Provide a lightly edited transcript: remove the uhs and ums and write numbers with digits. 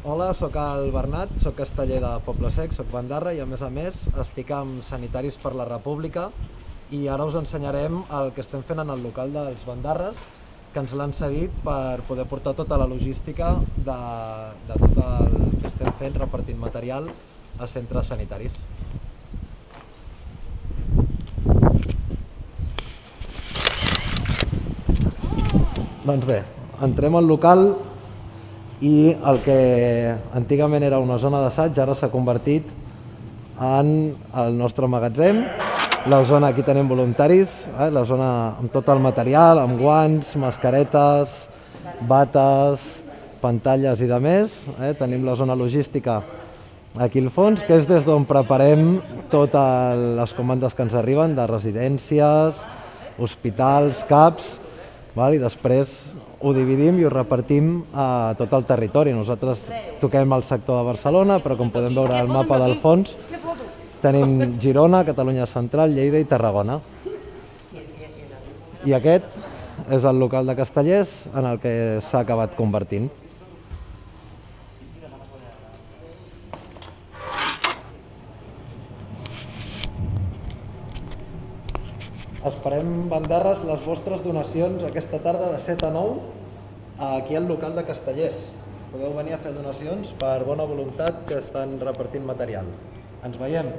Hola, sóc el Bernat, sóc casteller de Poble Sec, sóc bandarra i a més estic amb Sanitaris per la República i ara us ensenyarem el que estem fent en el local dels bandarres, que ens l'han cedit per poder portar tota la logística de tot el que estem fent repartint material a centres sanitaris. Doncs bé, entrem al local i el que antigament era una zona d'assaig ara s'ha convertit en el nostre magatzem. La zona, aquí tenim voluntaris, la zona amb tot el material, amb guants, mascaretes, bates, pantalles i de més. Tenim la zona logística aquí al fons, que és des d'on preparem totes les comandes que ens arriben de residències, hospitals, CAPs, i després ho dividim i ho repartim a tot el territori. Nosaltres toquem el sector de Barcelona, però com podem veure al mapa del fons, tenim Girona, Catalunya Central, Lleida i Tarragona. I aquest és el local de Castellers en el que s'ha acabat convertint. Esperem, bandarres, les vostres donacions aquesta tarda de 7 a 9 aquí al local de Castellers. Podeu venir a fer donacions per bona voluntat que estan repartint material. Ens veiem!